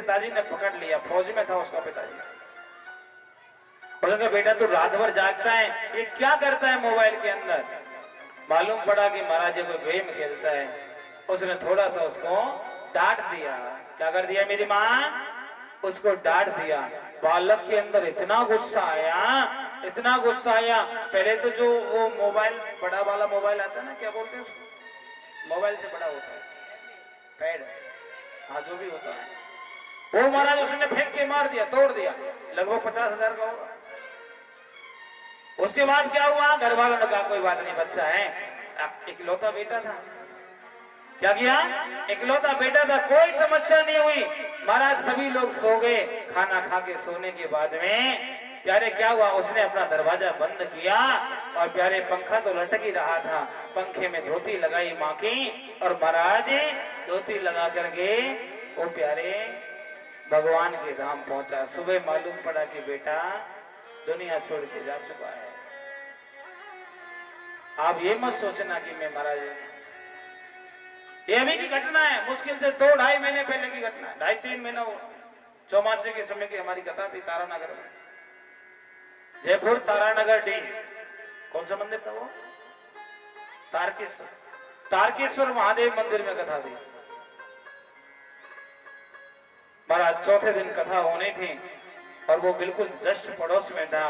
पिताजी ने पकड़ लिया, फौज में था उसका पिताजी। बोला बेटा तू रात भर जागता है, ये क्या करता है मोबाइल के अंदर? मालूम पड़ा कि महाराज कोई गेम खेलता है। उसने थोड़ा सा उसको डांट दिया। क्या कर दिया मेरी माँ? उसको डांट दिया। बालक के अंदर इतना गुस्सा आया, इतना गुस्सा आया। पहले तो जो वो मोबाइल, बड़ा वाला मोबाइल आता है ना, क्या बोलते हैं उसको, मोबाइल से बड़ा होता है, पैड, हाँ जो भी होता है, वो महाराज उसने फेंक के मार दिया, तोड़ दिया। लगभग 50,000 का होगा। उसके बाद क्या हुआ? घर वालों ने कहा कोई बात नहीं, बच्चा है, इकलौता बेटा था। क्या किया? इकलौता बेटा था, कोई समस्या नहीं हुई। महाराज सभी लोग सो गए। खाना खा के सोने के बाद में प्यारे क्या हुआ? उसने अपना दरवाजा बंद किया और प्यारे पंखा तो लटक ही रहा था, पंखे में धोती लगाई माँ की, और महाराज धोती लगा करके वो प्यारे भगवान के धाम पहुंचा। सुबह मालूम पड़ा कि बेटा दुनिया छोड़ के जा चुका है। आप ये मत सोचना कि मैं महाराज, ये अभी की घटना है, मुश्किल से 2-2.5 महीने पहले की घटना है। 2.5-3 महीना चौमासे के समय की हमारी कथा थी तारानगर में, जयपुर तारानगर डी। कौन सा मंदिर था वो? तारकेश्वर, तारकेश्वर महादेव मंदिर में कथा थी। महाराज चौथे दिन कथा होनी थी और वो बिल्कुल जस्ट पड़ोस में था।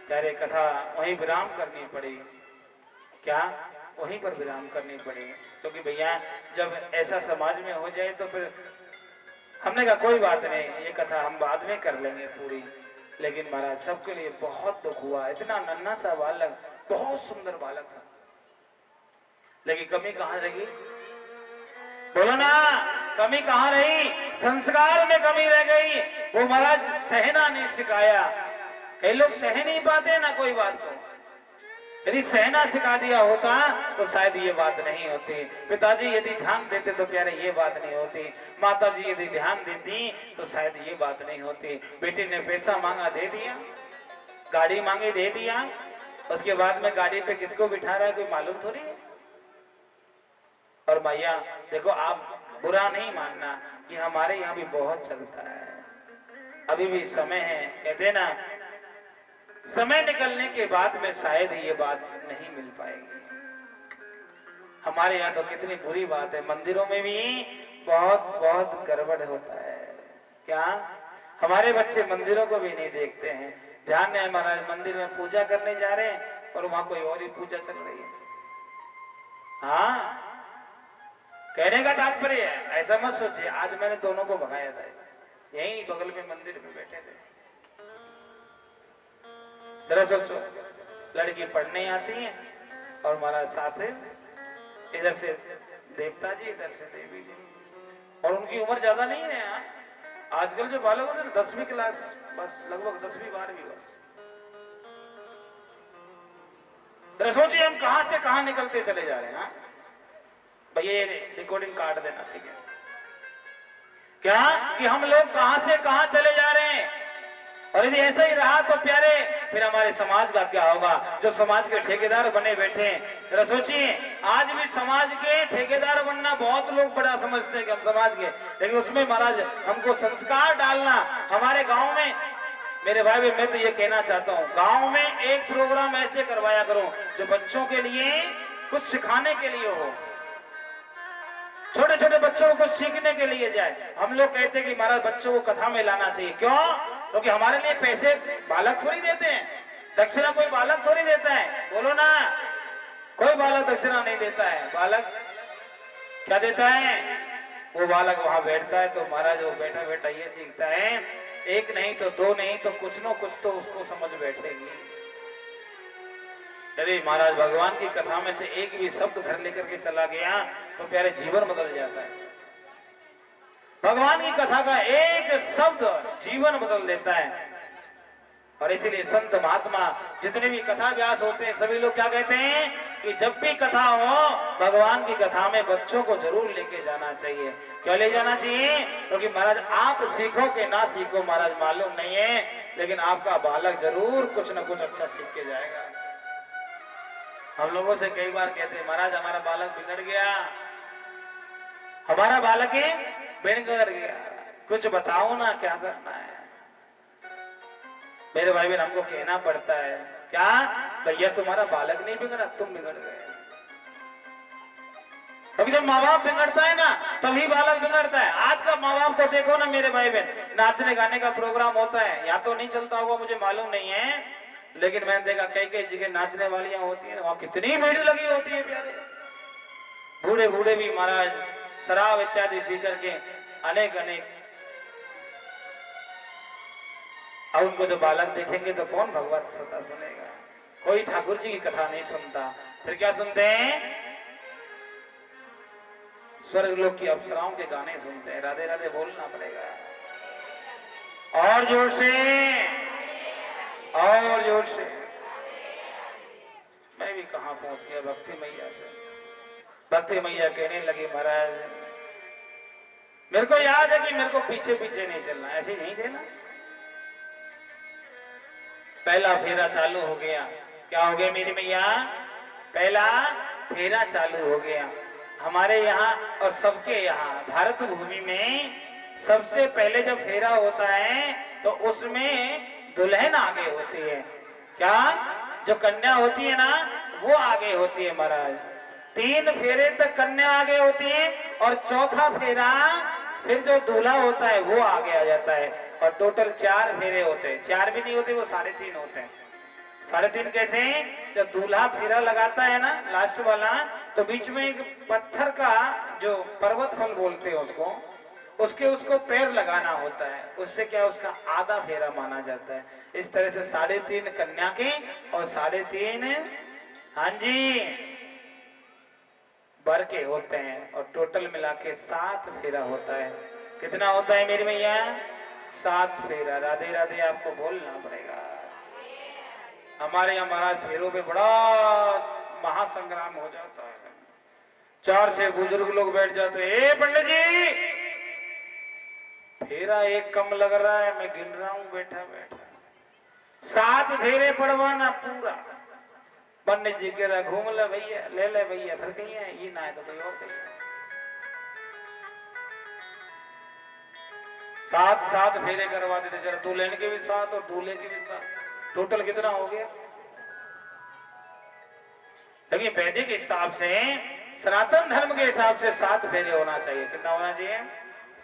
प्यारे कथा वहीं विराम करनी पड़ी। क्या? वहीं पर विराम करनी पड़ी, क्योंकि भैया जब ऐसा समाज में हो जाए तो फिर हमने कहा कोई बात नहीं, ये कथा हम बाद में कर लेंगे पूरी। लेकिन महाराज सबके लिए बहुत दुख हुआ। इतना नन्हा सा बालक, बहुत सुंदर बालक था, लेकिन कमी कहाँ रही? बोलो ना, कमी कहाँ रही? संस्कार में कमी रह गई। वो महाराज सहना नहीं सिखाया। कई लोग सह नहीं पाते ना कोई बात को। यदि सहना सिखा दिया होता तो शायद ये बात नहीं होती। पिताजी यदि ध्यान देते तो प्यारे ये बात नहीं होती। माता जी यदि ध्यान देती तो शायद ये बात नहीं होती। बेटी ने पैसा मांगा, दे दिया, गाड़ी मांगी, दे दिया, उसके बाद में गाड़ी पे किसको बिठा रहा है कोई मालूम थोड़ी है। और भैया देखो, आप बुरा नहीं मानना, ये हमारे यहाँ भी बहुत चलता है। अभी भी समय है, कहते ना समय निकलने के बाद में शायद ये बात नहीं मिल पाएगी। हमारे यहाँ तो कितनी बुरी बात है, मंदिरों में भी बहुत बहुत गड़बड़ होता है। क्या? हमारे बच्चे मंदिरों को भी नहीं देखते हैं। ध्यान है महाराज, मंदिर में पूजा करने जा रहे हैं और वहां कोई और ही पूजा चल रही है। हाँ, कहने का तात्पर्य है ऐसा मत सोचिए। आज मैंने दोनों को भगाया था, यहीं बगल में मंदिर में बैठे थे। जरा सोचो, लड़की पढ़ने आती है और महाराज साथ है, इधर से देवता जी, इधर से देवी जी, और उनकी उम्र ज्यादा नहीं है। यहाँ आजकल जो बालक होते हैं 10वीं क्लास, बस लगभग 10वीं-12वीं बस। जरा सोचिए हम कहां से कहां निकलते चले जा रहे हैं। भैया ये रिकॉर्डिंग काट देना, ठीक है क्या? कि हम लोग कहां से कहां चले जा रहे हैं। और यदि ऐसा ही रहा तो प्यारे फिर हमारे समाज का क्या होगा? जो समाज के ठेकेदार बने बैठे हैं, जरा सोचिए, आज भी समाज के ठेकेदार बनना बहुत लोग बड़ा समझते हैं कि हम समाज के, लेकिन उसमें महाराज हमको संस्कार डालना। हमारे गांव में मेरे भाई, मैं तो ये कहना चाहता हूँ, गांव में एक प्रोग्राम ऐसे करवाया करो जो बच्चों के लिए कुछ सिखाने के लिए हो, छोटे छोटे बच्चों को कुछ सीखने के लिए जाए। हम लोग कहते हैं कि महाराज बच्चों को कथा में लाना चाहिए। क्यों? क्योंकि हमारे लिए पैसे बालक थोड़ी देते हैं, दक्षिणा कोई बालक थोड़ी देता है। बोलो ना, कोई बालक दक्षिणा नहीं देता है। बालक क्या देता है? वो बालक वहां बैठता है तो महाराज वो बैठा बैठा ये सीखता है, एक नहीं तो दो नहीं तो कुछ न कुछ तो उसको समझ बैठेगी। यदि महाराज भगवान की कथा में से एक भी शब्द घर लेकर के चला गया तो प्यारे जीवन बदल जाता है। भगवान की कथा का एक शब्द जीवन बदल देता है। और इसीलिए संत महात्मा जितने भी कथा व्यास होते हैं, सभी लोग क्या कहते हैं कि जब भी कथा हो भगवान की कथा में बच्चों को जरूर लेके जाना चाहिए। क्यों ले जाना चाहिए? क्योंकि महाराज आप सीखो कि ना सीखो महाराज मालूम नहीं है, लेकिन आपका बालक जरूर कुछ न कुछ अच्छा सीख के जाएगा। हम लोगों से कई बार कहते हैं महाराज हमारा बालक बिगड़ गया, हमारा बालक बिगड़ गया। कुछ बताओ ना क्या करना है। मेरे भाई बहन हमको कहना पड़ता है क्या, भैया तुम्हारा बालक नहीं बिगड़ा, तुम बिगड़ गए। कभी जब माँ बाप बिगड़ता है ना तभी बालक बिगड़ता है। आज का माँ बाप को देखो ना मेरे भाई बहन, नाचने गाने का प्रोग्राम होता है, या तो नहीं चलता होगा मुझे मालूम नहीं है, लेकिन मैंने देखा कई कई जगह नाचने वालियां होती है, वहां कितनी भीड़ लगी होती है प्यारे। बूढ़े बूढ़े भी महाराज शराब इत्यादि पी करके अनेक अनेक। अब उनको जो बालक देखेंगे तो कौन भगवत सत्ता सुनेगा। कोई ठाकुर जी की कथा नहीं सुनता, फिर क्या सुनते हैं, स्वर्ग लोक की अप्सराओं के गाने सुनते हैं। राधे राधे बोलना पड़ेगा और जोर से, और जोर से। मैं भी कहां पहुंच गया भक्ति मैया से। भक्ति मैया कहने लगी महाराज मेरे को याद है कि मेरे को पीछे पीछे नहीं चलना, ऐसे नहीं थे ना। पहला फेरा चालू हो गया। क्या हो गया मेरी मैया, पहला फेरा चालू हो गया। हमारे यहाँ और सबके यहाँ भारत भूमि में सबसे पहले जब फेरा होता है तो उसमें दुल्हन आगे होती है। क्या, जो कन्या होती है ना वो आगे होती है महाराज। 3 फेरे तक कन्या आगे होती है और चौथा फेरा फिर जो दूल्हा होता है वो आगे आ जाता है। और टोटल 4 फेरे होते हैं। 4 भी नहीं होते, वो 3.5 होते हैं। 3.5 कैसे, जब दूल्हा फेरा लगाता है ना लास्ट वाला, तो बीच में एक पत्थर का जो पर्वत फल बोलते हैं उसको पैर लगाना होता है। उससे क्या उसका आधा फेरा माना जाता है। इस तरह से 3.5 कन्या के और 3.5 हाँ जी बर के होते हैं। और टोटल मिला के 7 फेरा होता है। कितना होता है मेरी मैया, 7 फेरा। राधे राधे आपको बोलना पड़ेगा। हमारे यहाँ महाराज फेरों पे बड़ा महासंग्राम हो जाता है। 4-6 बुजुर्ग लोग बैठ जाते हैं, ए पंडित जी फेरा एक कम लग रहा है, मैं गिन रहा हूं बैठा बैठा। 7 फेरे पड़वाना पूरा। पंडित जी कह रहा घूम ले भैया, ले ले भैया, फिर कहीं है ये ना है तो कोई और कहीं। 7 फेरे करवा देते जरा, दुल्हन के भी 7 और दूल्हे के भी 7। टोटल कितना हो गया। लेकिन वैदिक हिसाब से, सनातन धर्म के हिसाब से 7 फेरे होना चाहिए। कितना होना चाहिए,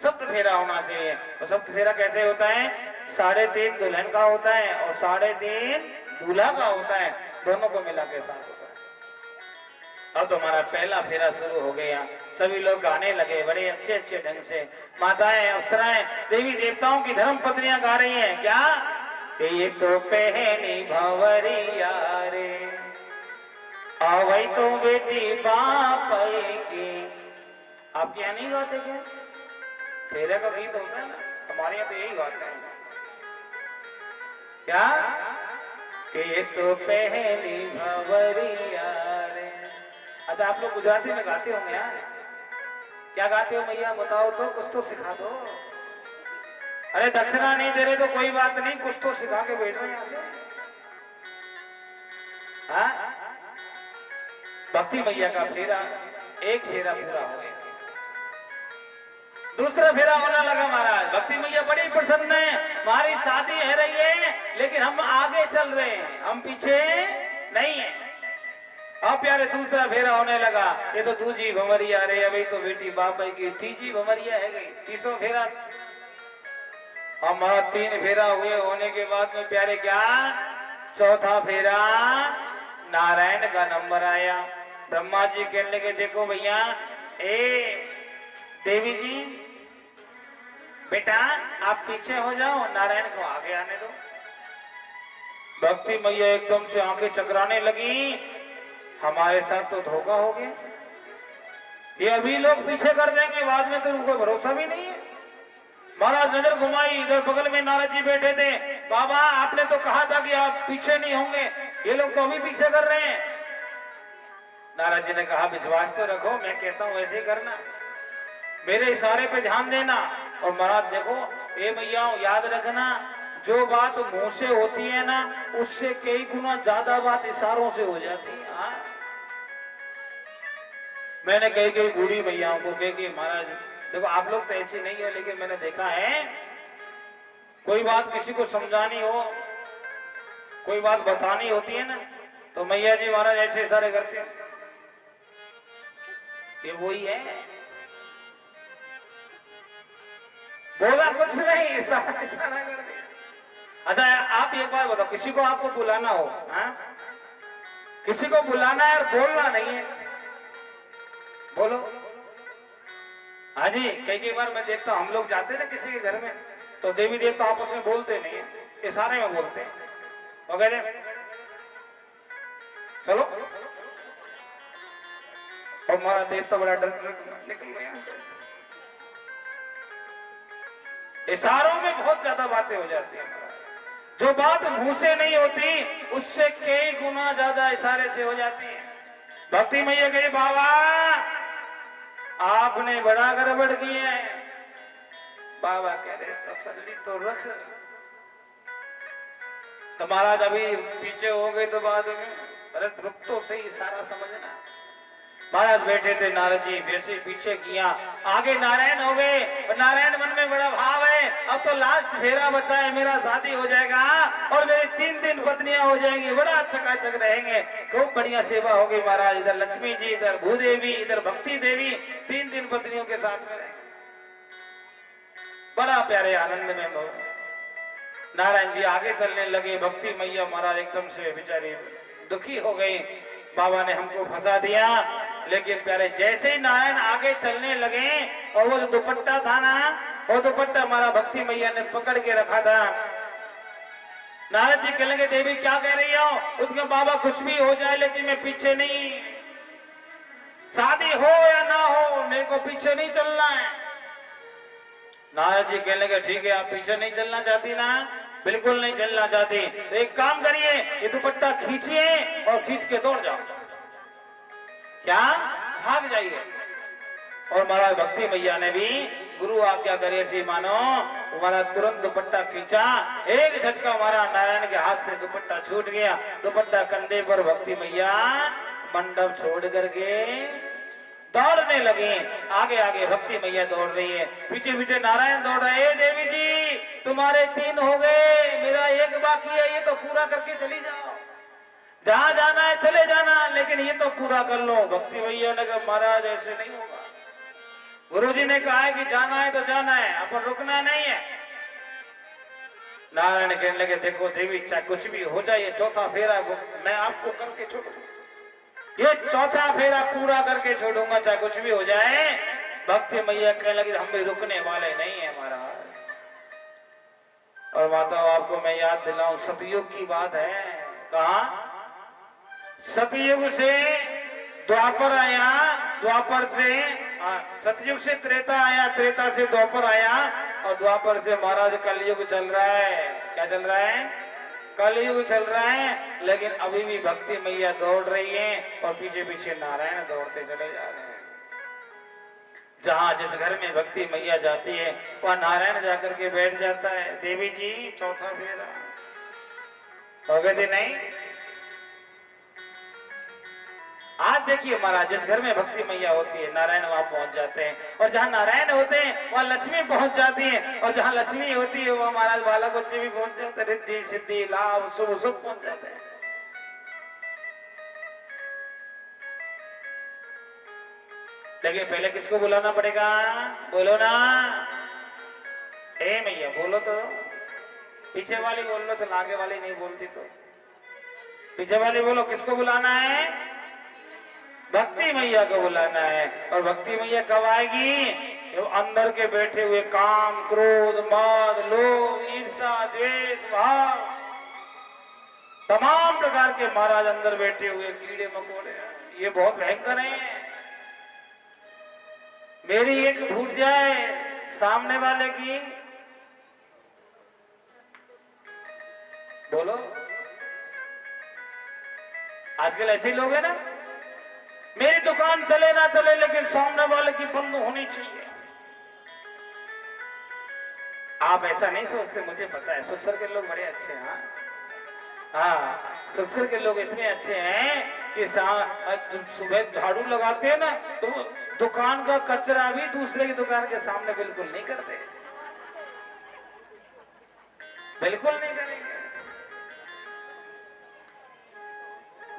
7 फेरा होना चाहिए। और 7 फेरा कैसे होता है, 3.5 दुल्हन का होता है और 3.5 दूल्हा का होता है। दोनों को मिला के 7 होता है। अब तो हमारा पहला फेरा शुरू हो गया। सभी लोग गाने लगे बड़े अच्छे अच्छे ढंग से। माताएं, अप्सराएं, देवी देवताओं की धर्म पत्नियां गा रही हैं। क्या, ये तो पहली भंवरिया रे, आवई तो बेटी बाप की। आपके यहाँ नहीं गाते क्या, फेरे का गीत होता है ना, हमारे यहाँ तो यही गाते हैं। क्या, कि ये तो पहली भंवरिया रे। अच्छा आप लोग गुजराती में गाते होंगे यार, क्या गाते हो मैया बताओ तो, कुछ तो सिखा दो। अरे दक्षिणा नहीं दे रहे तो कोई बात नहीं, कुछ तो सिखा के भेजो यहाँ से। हाँ, भक्ति मैया का फेरा, एक फेरा पूरा हो गया। दूसरा फेरा होने लगा महाराज। भक्ति मैया बड़ी प्रसन्न है, हमारी शादी है रही है लेकिन हम आगे चल रहे हैं, हम पीछे नहीं है। अब प्यारे दूसरा फेरा होने लगा। ये तो दूजी भंवरिया रे, अभी तो बेटी बाप की। तीसरी भंवरिया है गई, तीसरा फेरा। हमारा 3 फेरा हुए होने के बाद में प्यारे क्या, चौथा फेरा नारायण का नंबर आया। ब्रह्मा जी कहने लगे देखो भैया, ए देवी जी बेटा आप पीछे हो जाओ, नारायण को आगे आने दो। भक्ति मैया एकदम से आंखें चकराने लगी, हमारे साथ तो धोखा हो गया। ये अभी लोग पीछे कर देंगे, बाद में तो उनको भरोसा भी नहीं है। महाराज नजर घुमाई, इधर बगल में नारद जी बैठे थे। बाबा आपने तो कहा था कि आप पीछे नहीं होंगे, ये लोग तो अभी पीछे कर रहे हैं। नारद जी ने कहा विश्वास तो रखो, मैं कहता हूं वैसे ही करना, मेरे इशारे पे ध्यान देना। और महाराज देखो ए मैया याद रखना, जो बात मुंह से होती है ना उससे कई गुना ज्यादा बात इशारों से हो जाती है। हाँ? मैंने कई बूढ़ी मैयाओं को कह के महाराज देखो आप लोग तो ऐसे नहीं हो, लेकिन मैंने देखा है कोई बात किसी को समझानी हो, कोई बात बतानी होती है ना, तो मैया जी महाराज ऐसे इशारे करते हैं, ये वही है, बोला कुछ नहीं, इशारा इशारा कर दिया। अच्छा आप एक बार बताओ, किसी को आपको बुलाना हो, हाँ? किसी को बुलाना है और बोलना नहीं है, बोलो। हाँ जी, कई बार मैं देखता हूँ, हम लोग जाते हैं ना किसी के घर में, तो देवी देवता आपस में बोलते नहीं है, इशारे में बोलते हैं, वो कहते हैं चलो, और हमारा देवता बड़ा डर निकल गया। इशारों में बहुत ज्यादा बातें हो जाती हैं, जो बात मुंह से नहीं होती उससे कई गुना ज्यादा इशारे से हो जाती है। भक्ति मैया कहे बाबा आपने बड़ा गड़बड़ किया है। बाबा कह रहे तसल्ली तो रख, तो महाराज अभी पीछे हो गए तो बाद में, अरे रुक तो सही, इशारा समझना। महाराज बैठे थे, नारद जी वैसे पीछे किया, आगे नारायण हो गए, और नारायण मन में बड़ा भाव है, अब तो लास्ट फेरा बचा है, मेरा शादी हो जाएगा और मेरी 3 पत्नियां हो जाएंगी, बड़ा चकाचक रहेंगे, खूब बढ़िया सेवा होगी महाराज। इधर लक्ष्मी जी, इधर भूदेवी, इधर भक्ति देवी, 3 पत्नियों के साथ में रहेंगे, बड़ा प्यारे आनंद में। नारायण जी आगे चलने लगे, भक्ति मैया महाराज एकदम से बेचारी दुखी हो गई, बाबा ने हमको फंसा दिया। लेकिन प्यारे जैसे ही नारायण आगे चलने लगे, और वो जो दुपट्टा था ना, वो दुपट्टा हमारा भक्ति मैया ने पकड़ के रखा था। नारद जी कहने लगे देवी क्या कह रही हो? उसके बाबा कुछ भी हो जाए लेकिन मैं पीछे नहीं, शादी हो या ना हो मेरे को पीछे नहीं चलना है। नारद जी कहने लगे ठीक है, आप पीछे नहीं चलना चाहती ना? बिल्कुल नहीं चलना चाहती, तो एक काम करिए, ये दुपट्टा खींचिए और खींच के दौड़ जाओ, क्या भाग जाइए। और महाराज भक्ति मैया ने भी गुरु आज्ञा करे सी मानो, हमारा तुरंत दुपट्टा खींचा, एक झटका हमारा नारायण के हाथ से दुपट्टा छूट गया, दुपट्टा कंधे पर, भक्ति मैया मंडप छोड़ करके दौड़ने लगे। आगे आगे भक्ति मैया दौड़ रही है, पीछे पीछे नारायण दौड़ रहे हैं। देवी जी तुम्हारे 3 हो गए, मेरा 1 बाकी है, ये तो पूरा करके चली जाओ, जहां जाना है चले जाना, लेकिन ये तो पूरा कर लो। भक्ति मैया ने कहा महाराज ऐसे नहीं होगा, गुरुजी ने कहा है कि जाना है तो जाना है, अपन रुकना नहीं है। नारायण कहने लगे देखो देवी चाहे कुछ भी हो जाए, ये चौथा फेरा मैं आपको करके छोड़ूंगा, ये चौथा फेरा पूरा करके छोड़ूंगा चाहे कुछ भी हो जाए। भक्ति मैया कहने लगी हम भी रुकने वाले नहीं है महाराज। और माता आपको मैं याद दिलाऊं, सतयुग की बात है, कहा सतयुग से द्वापर आया, द्वापर से सतयुग से त्रेता आया, त्रेता से द्वापर आया, और द्वापर से महाराज कलयुग चल रहा है। क्या चल रहा है? कलयुग चल रहा है। लेकिन अभी भी भक्ति मैया दौड़ रही है और पीछे पीछे नारायण दौड़ते चले जा रहे हैं। जहां जिस घर में भक्ति मैया जाती है वहां नारायण जाकर के बैठ जाता है। देवी जी चौथा फेरा हो गए थे नहीं? आज देखिए महाराज जिस घर में भक्ति मैया होती है नारायण वहां पहुंच जाते हैं, और जहां नारायण होते हैं वहां लक्ष्मी पहुंच जाती है, और जहां लक्ष्मी होती है वहां महाराज बालक बच्चे भी पहुंच जाते हैं, रिद्धि सिद्धि लाभ शुभ सब पहुंच जाते हैं। लेकिन पहले किसको बुलाना पड़ेगा? बोलो ना ए मैया, बोलो तो, पीछे वाली बोल लो, चल आगे वाली नहीं बोलती तो पीछे वाली बोलो, किसको बुलाना है? भक्ति मैया को बुलाना है। और भक्ति मैया कब आएगी? जब अंदर के बैठे हुए काम, क्रोध, मद, लोभ, ईर्ष्या, द्वेष, भाव, तमाम प्रकार के महाराज अंदर बैठे हुए कीड़े मकोड़े, ये बहुत भयंकर हैं। मेरी एक फूट जाए सामने वाले की, बोलो आजकल ऐसे लोग हैं ना, मेरी दुकान चले ना चले लेकिन सामने वाले की बंद होनी चाहिए। आप ऐसा नहीं सोचते, मुझे पता है, सुखसर के लोग बड़े अच्छे हैं। हाँ, सुखसर के लोग इतने अच्छे हैं कि सुबह झाड़ू लगाते हैं ना तो दुकान का कचरा भी दूसरे की दुकान के सामने बिल्कुल नहीं करते, बिल्कुल नहीं करेंगे।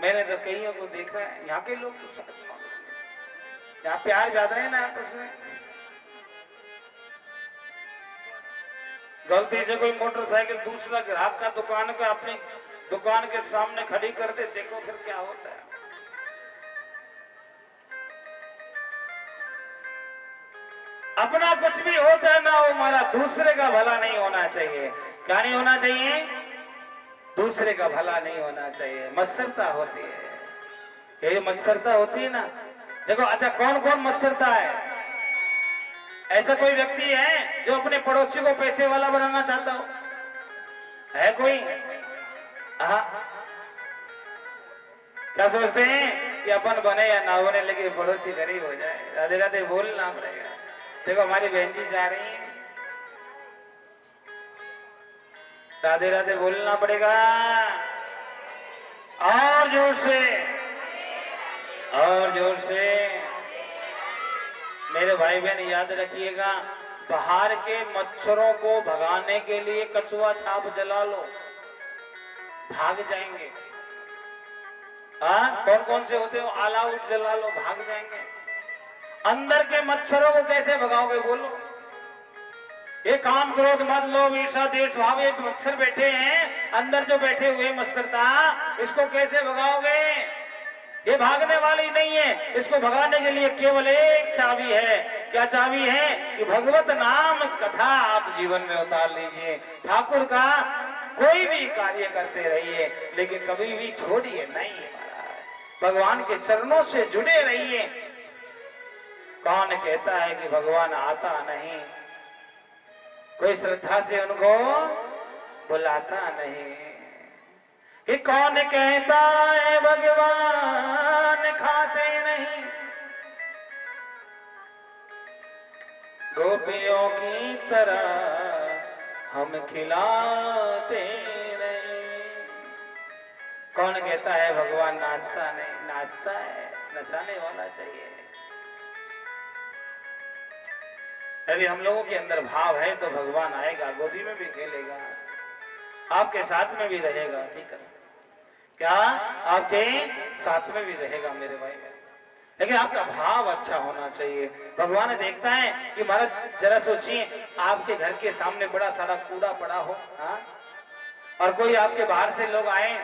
मैंने तो कईयों को देखा है, यहाँ के लोग तो सब यहाँ प्यार ज्यादा है ना आपस में। गलती से कोई मोटरसाइकिल दूसरा ग्राहक का दुकान का अपनी दुकान के सामने खड़ी कर दे, देखो फिर क्या होता है। अपना कुछ भी हो चाहे ना हो, हमारा दूसरे का भला नहीं होना चाहिए। क्या नहीं होना चाहिए? दूसरे का भला नहीं होना चाहिए। मत्सरता होती है, ये मत्सरता होती है ना। देखो अच्छा, कौन कौन मत्सरता है? ऐसा कोई व्यक्ति है जो अपने पड़ोसी को पैसे वाला बनाना चाहता हो? है कोई? क्या सोचते हैं कि अपन बने या ना बने लेकिन पड़ोसी गरीब हो जाए। राधे राधे बोलना पड़ेगा। देखो हमारी बहन जी जा रही हैं, राधे राधे बोलना पड़ेगा और जोर से, और जोर से। मेरे भाई बहन याद रखिएगा, बाहर के मच्छरों को भगाने के लिए कछुआ छाप जला लो, भाग जाएंगे। कौन कौन से होते हो? ऑल आउट जला लो, भाग जाएंगे। अंदर के मच्छरों को कैसे भगाओगे बोलो? ये काम क्रोध मद लोभ ईर्ष्या द्वेष भाव, ये मच्छर बैठे हैं अंदर, जो बैठे हुए मत्सरता, इसको कैसे भगाओगे? ये भागने वाली नहीं है। इसको भगाने के लिए केवल एक चाबी है। क्या चाबी है? कि भगवत नाम कथा आप जीवन में उतार लीजिए। ठाकुर का कोई भी कार्य करते रहिए, लेकिन कभी भी छोड़िए नहीं महाराज। भगवान के चरणों से जुड़े रहिए। कौन कहता है कि भगवान आता नहीं? कोई श्रद्धा से उनको बुलाता नहीं। कि कौन कहता है भगवान खाते नहीं? गोपियों की तरह हम खिलाते नहीं। कौन कहता है भगवान नाचता नहीं? नाचता है, नचाने वाला चाहिए। यदि हम लोगों के अंदर भाव है तो भगवान आएगा, गोदी में भी खेलेगा, आपके साथ में भी रहेगा। ठीक है क्या? आपके साथ में भी रहेगा मेरे भाई में, लेकिन आपका भाव अच्छा होना चाहिए। भगवान देखता है कि महाराज जरा सोचिए, आपके घर के सामने बड़ा सारा कूड़ा पड़ा हो, और कोई आपके बाहर से लोग आए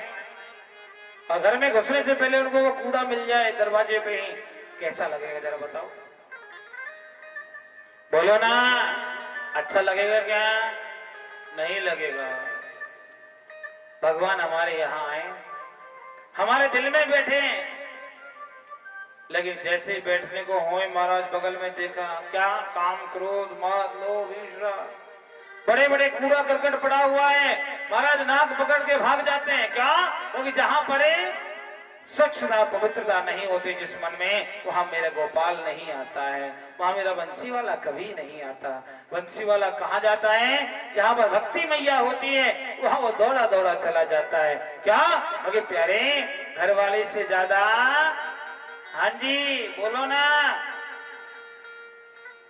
और घर में घुसने से पहले उनको वो कूड़ा मिल जाए दरवाजे पे ही, कैसा लगेगा जरा बताओ? बोलो ना, अच्छा लगेगा क्या? नहीं लगेगा। भगवान हमारे यहाँ आए, हमारे दिल में बैठे, लेकिन जैसे ही बैठने को होए महाराज बगल में देखा, क्या काम क्रोध मद लोभ ईर्ष्या, बड़े बड़े कूड़ा करकट पड़ा हुआ है, महाराज नाक पकड़ के भाग जाते हैं। क्या? क्योंकि जहां पड़े स्वच्छता पवित्रता नहीं होती जिस मन में, वहां मेरा गोपाल नहीं आता है, वहां मेरा बंसी वाला कभी नहीं आता। बंसी वाला कहाँ जाता है? जहां पर भक्ति मैया होती है वहां वो दौड़ा दौड़ा चला जाता है। क्या? अगे प्यारे, घर वाले से ज्यादा, हाँ जी बोलो ना,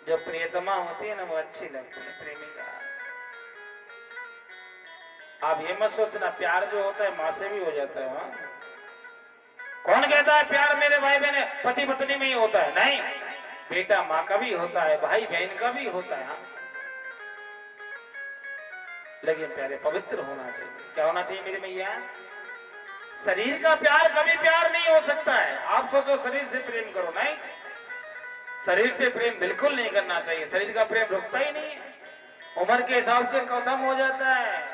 जो प्रियतमा होती है ना वो अच्छी लगती है, प्रेमिका। आप ये मत सोचना प्यार जो होता है माँ से भी हो जाता है। हाँ, कौन कहता है प्यार मेरे भाई बहन पति पत्नी में ही होता है? नहीं, बेटा माँ का भी होता है, भाई बहन का भी होता है। हाँ, लेकिन प्यारे पवित्र होना चाहिए। क्या होना चाहिए मेरे मैया? शरीर का प्यार कभी प्यार नहीं हो सकता है। आप सोचो शरीर से प्रेम करो, नहीं, शरीर से प्रेम बिल्कुल नहीं करना चाहिए। शरीर का प्रेम रुकता ही नहीं है, उम्र के हिसाब से खत्म हो जाता है।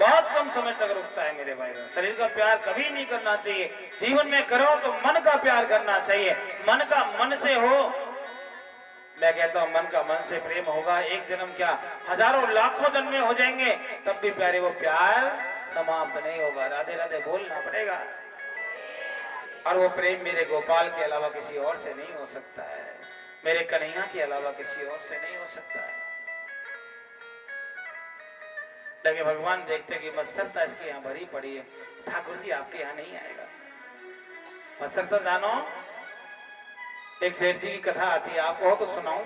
बहुत कम समय तक रुकता है मेरे भाई। शरीर का प्यार कभी नहीं करना चाहिए। जीवन में करो तो मन का प्यार करना चाहिए। मन का मन से हो, मैं कहता हूं मन का मन से प्रेम होगा, एक जन्म क्या हजारों लाखों जन्म में हो जाएंगे तब भी प्यारे वो प्यार समाप्त नहीं होगा। राधे राधे बोलना पड़ेगा। और वो प्रेम मेरे गोपाल के अलावा किसी और से नहीं हो सकता है, मेरे कन्हैया के अलावा किसी और से नहीं हो सकता है। लेकिन भगवान देखते कि मत्सरता इसके यहाँ भरी पड़ी है, ठाकुर जी आपके यहाँ नहीं आएगा। मत्सर तो जानो, एक सेठ जी की कथा आती है, आपको हो तो सुनाऊं।